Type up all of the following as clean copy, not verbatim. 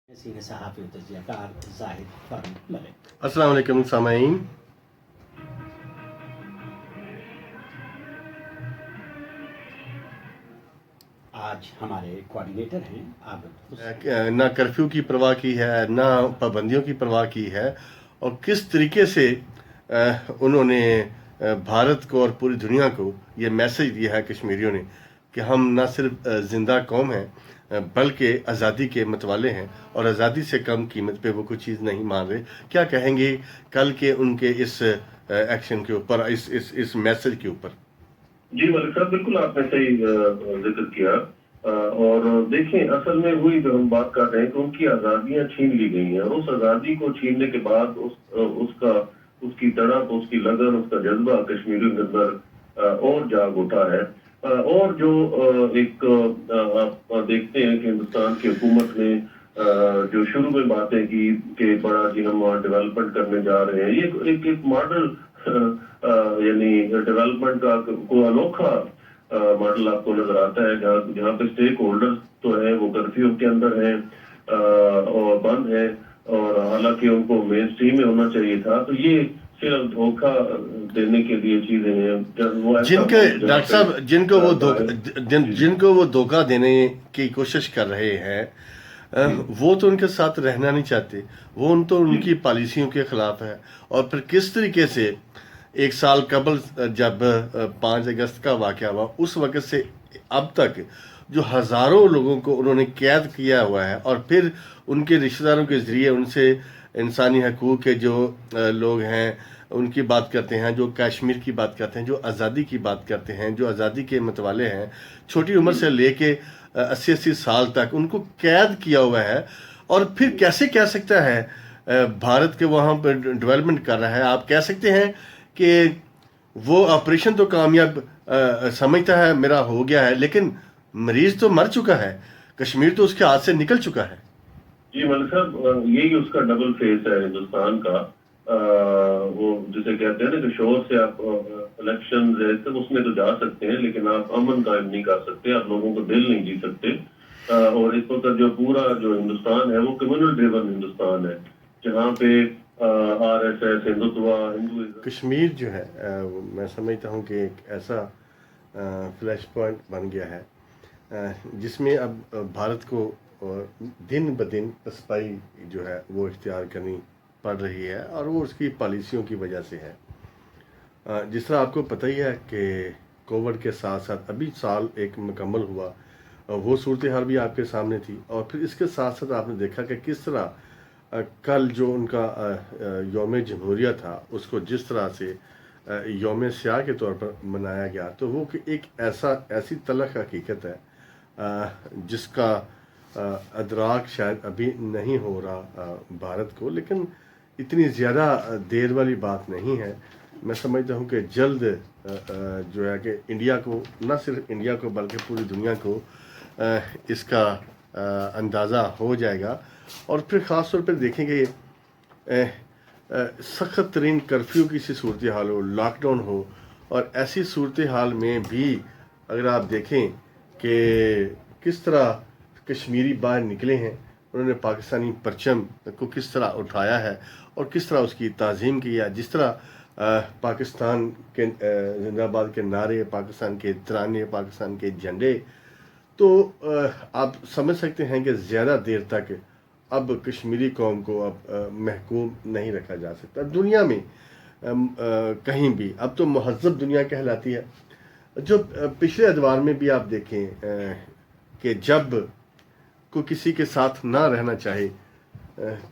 Senior صحافی و تجزیہ کار زاہد فرم ملک۔ السلام علیکم سامعین، آج ہمارے کوآرڈینیٹر ہیں عابد نہ کرفیو کی پرواہ کی ہے، نہ پابندیوں کی پرواہ کی ہے، اور کس طریقے سے انہوں نے بھارت کو اور پوری دنیا کو یہ میسج دیا ہے کشمیریوں نے کہ ہم نہ صرف زندہ قوم ہیں بلکہ آزادی کے متوالے ہیں، اور آزادی سے کم قیمت پہ وہ کوئی چیز نہیں مان رہے۔ کیا کہیں گے کل کے ان کے اس ایکشن کے اوپر، اس میسج کے اوپر؟ جی ملک صاحب، بالکل آپ نے صحیح ذکر کیا، اور دیکھیں اصل میں وہی جو ہم بات کر رہے ہیں کہ ان کی آزادیاں چھین لی گئی ہیں، اور اس آزادی کو چھیننے کے بعد اس کی تڑپ، اس کی لگن، اس کا جذبہ کشمیریوں کے اندر اور جاگ اٹھا ہے۔ اور جو ایک آپ دیکھتے ہیں کہ ہندوستان کی حکومت نے جو شروع میں باتیں کی کہ بڑا جی ہم وہاں ڈیولپمنٹ کرنے جا رہے ہیں، یہ ایک ماڈل یعنی ڈیولپمنٹ کا کوئی انوکھا ماڈل آپ کو نظر آتا ہے، جہاں پہ اسٹیک ہولڈر تو ہیں وہ کرفیو کے اندر ہیں اور بند ہیں، اور حالانکہ ان کو مین اسٹریم میں ہونا چاہیے تھا۔ تو یہ صرف دھوکہ دینے کے لیے چیزیں ہیں ڈاکٹر صاحب جن کو وہ دھوکہ دینے کی کوشش کر رہے ہیں، وہ تو ان کے ساتھ رہنا نہیں چاہتے، وہ ان کی پالیسیوں کے خلاف ہے۔ اور پھر کس طریقے سے ایک سال قبل جب 5 اگست کا واقعہ ہوا، اس وقت سے اب تک جو ہزاروں لوگوں کو انہوں نے قید کیا ہوا ہے، اور پھر ان کے رشتہ داروں کے ذریعے ان سے انسانی حقوق کے جو لوگ ہیں ان کی بات کرتے ہیں، جو کشمیر کی بات کرتے ہیں، جو آزادی کی بات کرتے ہیں، جو آزادی کے متوالے ہیں، چھوٹی عمر سے لے کے 80 سال تک ان کو قید کیا ہوا ہے، اور پھر کیسے کہہ سکتا ہے بھارت کے وہاں پہ ڈیولپمنٹ کر رہا ہے؟ آپ کہہ سکتے ہیں کہ وہ آپریشن تو کامیاب سمجھتا ہے میرا ہو گیا ہے، لیکن مریض تو مر چکا ہے، کشمیر تو اس کے ہاتھ سے نکل چکا ہے۔ جی ملک صاحب، یہی اس کا ڈبل فیس ہے ہندوستان کا، وہ جسے کہتے ہیں نا کہ شور سے آپ الیکشن اس میں تو جا سکتے ہیں، لیکن آپ امن قائم نہیں کر سکتے، آپ لوگوں کو دل نہیں جی سکتے۔ اور اس وقت جو پورا جو ہندوستان ہے وہ کمیونل ڈریون ہندوستان ہے، جہاں پہ RSS، ہندوازم، کشمیر جو ہے میں سمجھتا ہوں کہ ایک ایسا فلیش پوائنٹ بن گیا ہے جس میں اب بھارت کو دن بدن پسپائی جو ہے وہ اختیار کرنی پڑ رہی ہے، اور وہ اس کی پالیسیوں کی وجہ سے ہے۔ جس طرح آپ کو پتہ ہی ہے کہ کووڈ کے ساتھ ساتھ ابھی سال ایک مکمل ہوا، وہ صورتحال بھی آپ کے سامنے تھی، اور پھر اس کے ساتھ ساتھ آپ نے دیکھا کہ کس طرح کل جو ان کا یوم جمہوریہ تھا اس کو جس طرح سے یوم سیاہ کے طور پر منایا گیا، تو وہ ایک ایسی تلخ حقیقت ہے جس کا ادراک شاید ابھی نہیں ہو رہا بھارت کو، لیکن اتنی زیادہ دیر والی بات نہیں ہے۔ میں سمجھتا ہوں کہ جلد جو ہے کہ انڈیا کو، نہ صرف انڈیا کو بلکہ پوری دنیا کو اس کا اندازہ ہو جائے گا، اور پھر خاص طور پہ دیکھیں گے سخت ترین کرفیو کی سی صورتحال ہو، لاک ڈاؤن ہو، اور ایسی صورتحال میں بھی اگر آپ دیکھیں کہ کس طرح کشمیری باہر نکلے ہیں، انہوں نے پاکستانی پرچم کو کس طرح اٹھایا ہے اور کس طرح اس کی تعظیم کی ہے، جس طرح پاکستان کے زندہ آباد کے نعرے، پاکستان کے ترانے، پاکستان کے جھنڈے، تو آپ سمجھ سکتے ہیں کہ زیادہ دیر تک اب کشمیری قوم کو اب محکوم نہیں رکھا جا سکتا دنیا میں کہیں بھی۔ اب تو مہذب دنیا کہلاتی ہے۔ جو پچھلے ادوار میں بھی آپ دیکھیں کہ جب کوئی کسی کے ساتھ نہ رہنا چاہے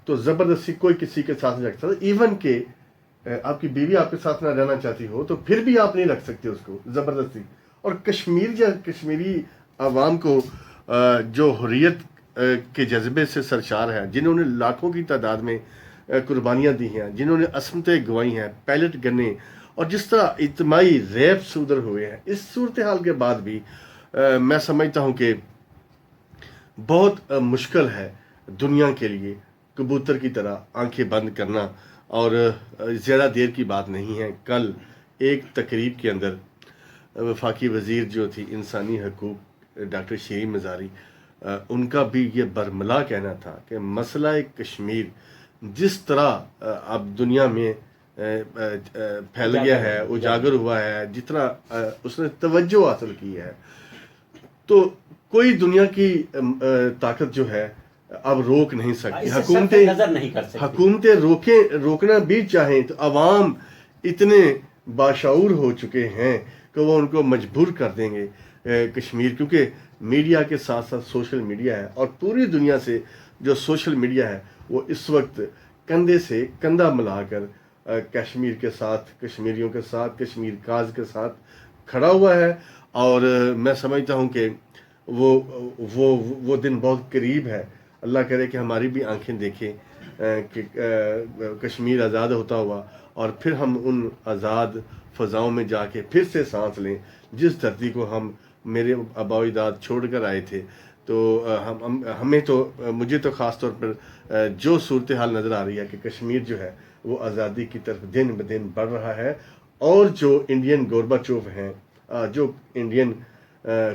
تو زبردستی کوئی کسی کے ساتھ نہیں رکھ سکتا، ایون کہ آپ کی بیوی آپ کے ساتھ نہ رہنا چاہتی ہو تو پھر بھی آپ نہیں رکھ سکتے اس کو زبردستی۔ اور کشمیری عوام کو جو حریت کے جذبے سے سرشار ہے، جنہوں نے لاکھوں کی تعداد میں قربانیاں دی ہیں، جنہوں نے عصمتیں گوائی ہیں، پیلٹ گنے، اور جس طرح اجتماعی ریپ صدر ہوئے ہیں، اس صورتحال کے بعد بھی میں سمجھتا ہوں کہ بہت مشکل ہے دنیا کے لیے کبوتر کی طرح آنکھیں بند کرنا، اور زیادہ دیر کی بات نہیں ہے۔ کل ایک تقریب کے اندر وفاقی وزیر جو تھی انسانی حقوق ڈاکٹر شیریں مزاری، ان کا بھی یہ برملا کہنا تھا کہ مسئلہ کشمیر جس طرح اب دنیا میں پھیل گیا ہے، اجاگر ہوا ہے، جتنا اس نے توجہ حاصل کی ہے، تو کوئی دنیا کی طاقت جو ہے اب روک نہیں سکتی. نظر نہیں کر سکتی. حکومتیں روکنا بھی چاہیں تو عوام اتنے باشعور ہو چکے ہیں کہ وہ ان کو مجبور کر دیں گے کشمیر، کیونکہ میڈیا کے ساتھ ساتھ سوشل میڈیا ہے، اور پوری دنیا سے جو سوشل میڈیا ہے وہ اس وقت کندھے سے کندھا ملا کر کشمیر کے ساتھ، کشمیریوں کے ساتھ، کشمیر کاز کے ساتھ کھڑا ہوا ہے. اور میں سمجھتا ہوں کہ وہ دن بہت قریب ہے. اللہ کرے کہ ہماری بھی آنکھیں دیکھیں کہ کشمیر آزاد ہوتا ہوا، اور پھر ہم ان آزاد فضاؤں میں جا کے پھر سے سانس لیں جس دھرتی کو ہم میرے آباء و اجداد چھوڑ کر آئے تھے. تو ہمیں تو، مجھے تو خاص طور پر جو صورتحال نظر آ رہی ہے کہ کشمیر جو ہے وہ آزادی کی طرف دن بدن بڑھ رہا ہے، اور جو انڈین گورباچوف ہیں، جو انڈین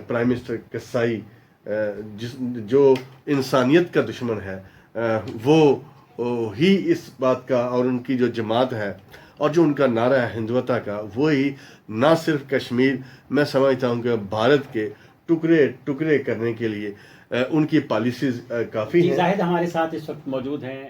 پرائم منسٹر کسائی، جو انسانیت کا دشمن ہے، وہ ہی اس بات کا، اور ان کی جو جماعت ہے اور جو ان کا نعرہ ہے ہندوتا کا، وہی نہ صرف کشمیر، میں سمجھتا ہوں کہ بھارت کے ٹکڑے ٹکڑے کرنے کے لیے ان کی پالیسیز کافی ہیں. زاہد ہمارے ساتھ اس وقت موجود ہیں.